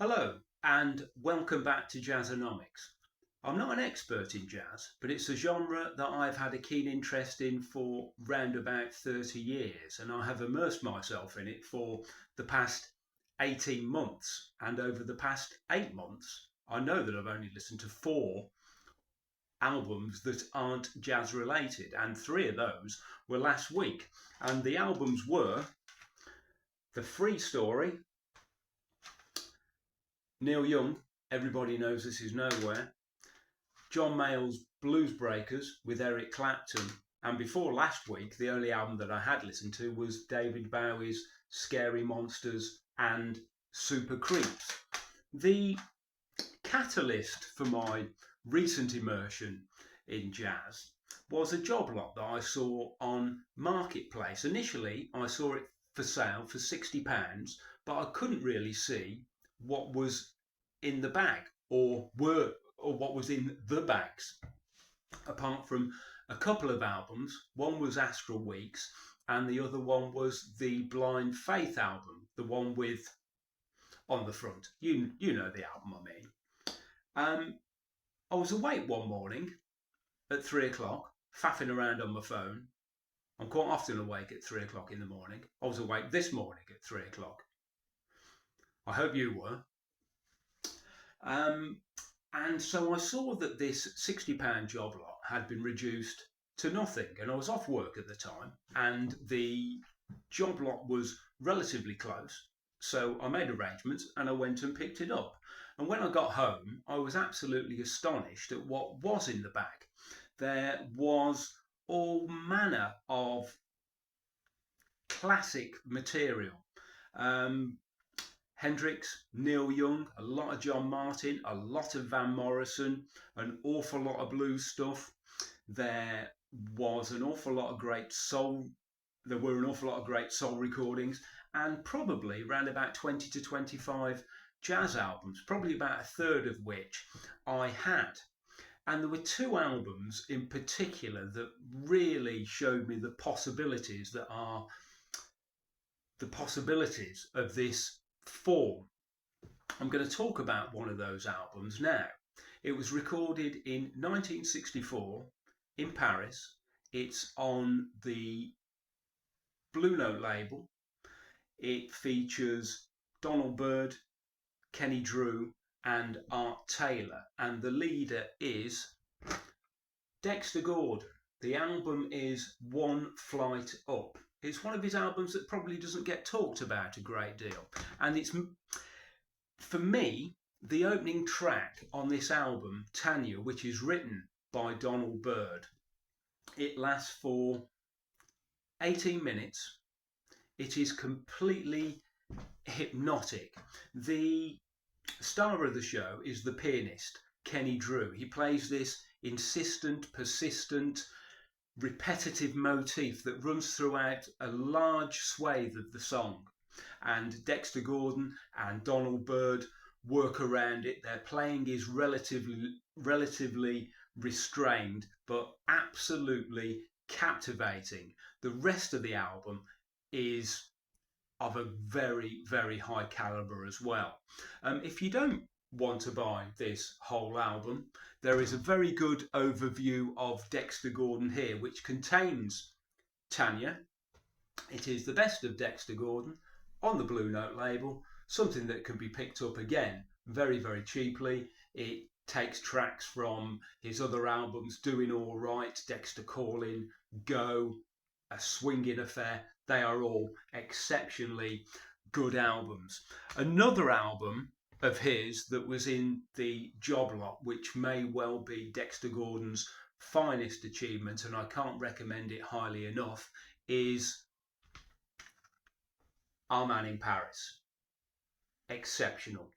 Hello, and welcome back to Jazzonomics. I'm not an expert in jazz, but it's a genre that I've had a keen interest in for round about 30 years, and I have immersed myself in it for the past 18 months. And over the past 8 months, I know that I've only listened to four albums that aren't jazz related, and three of those were last week. And the albums were The Free Story, Neil Young, Everybody Knows This Is Nowhere, John Mayall's Blues Breakers with Eric Clapton, and before last week, the only album that I had listened to was David Bowie's Scary Monsters and Super Creeps. The catalyst for my recent immersion in jazz was a job lot that I saw on Marketplace. Initially, I saw it for sale for £60, but I couldn't really see what was in the bag or what was in the bags, apart from a couple of albums. One was Astral Weeks and the other one was the Blind Faith album, the one with on the front. You know the album I mean. I was awake one morning at 3 o'clock, faffing around on my phone. I'm quite often awake at 3 o'clock in the morning. I was awake this morning at 3 o'clock. I hope you were. And so I saw that this £60 job lot had been reduced to nothing, and I was off work at the time, and the job lot was relatively close. So I made arrangements and I went and picked it up. And when I got home, I was absolutely astonished at what was in the bag. There was all manner of classic material. Hendrix, Neil Young, a lot of John Martin, a lot of Van Morrison, an awful lot of blues stuff. There was an awful lot of great soul. There were an awful lot of great soul recordings, and probably around about 20 to 25 jazz albums, probably about a third of which I had. And there were two albums in particular that really showed me the possibilities of this form. I'm going to talk about one of those albums now. It was recorded in 1964 in Paris. It's on the Blue Note label. It features Donald Byrd, Kenny Drew and Art Taylor, and the leader is Dexter Gordon. The album is One Flight Up. It's one of his albums that probably doesn't get talked about a great deal. And it's, for me, the opening track on this album, Tanya, which is written by Donald Byrd. It lasts for 18 minutes. It is completely hypnotic. The star of the show is the pianist, Kenny Drew. He plays this insistent, persistent, repetitive motif that runs throughout a large swathe of the song, and Dexter Gordon and Donald Byrd work around it. Their playing is relatively restrained but absolutely captivating. The rest of the album is of a very, very high caliber as well. If you don't want to buy this whole album, there is a very good overview of Dexter Gordon here, which contains Tanya. It is the best of Dexter Gordon on the Blue Note label, something that can be picked up again very, very cheaply. It takes tracks from his other albums, Doing All Right, Dexter Callin', Go, A Swingin' Affair. They are all exceptionally good albums. Another album of his that was in the job lot, which may well be Dexter Gordon's finest achievement, and I can't recommend it highly enough, is Our Man in Paris. Exceptional.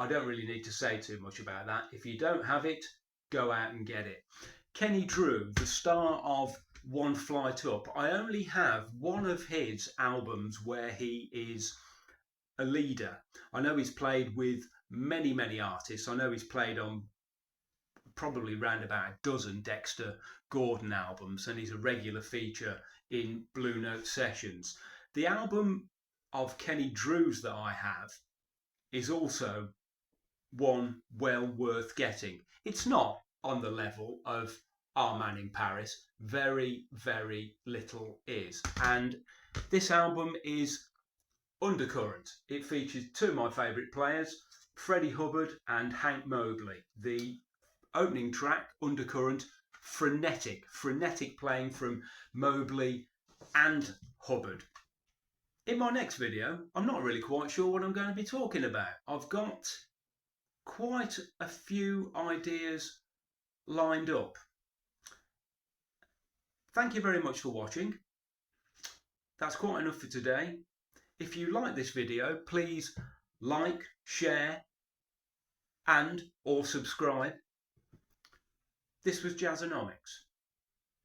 I don't really need to say too much about that. If you don't have it, go out and get it. Kenny Drew, the star of One Flight Up. I only have one of his albums where he is a leader. I know he's played with many, many artists. I know he's played on probably round about a dozen Dexter Gordon albums, and he's a regular feature in Blue Note sessions. The album of Kenny Drew's that I have is also one well worth getting. It's not on the level of Our Man in Paris. Very, very little is. And this album is Undercurrent. It features two of my favourite players, Freddie Hubbard and Hank Mobley. The opening track, Undercurrent, frenetic playing from Mobley and Hubbard. In my next video, I'm not really quite sure what I'm going to be talking about. I've got quite a few ideas lined up. Thank you very much for watching. That's quite enough for today. If you like this video, please like, share and or subscribe. This was Jazzonomics.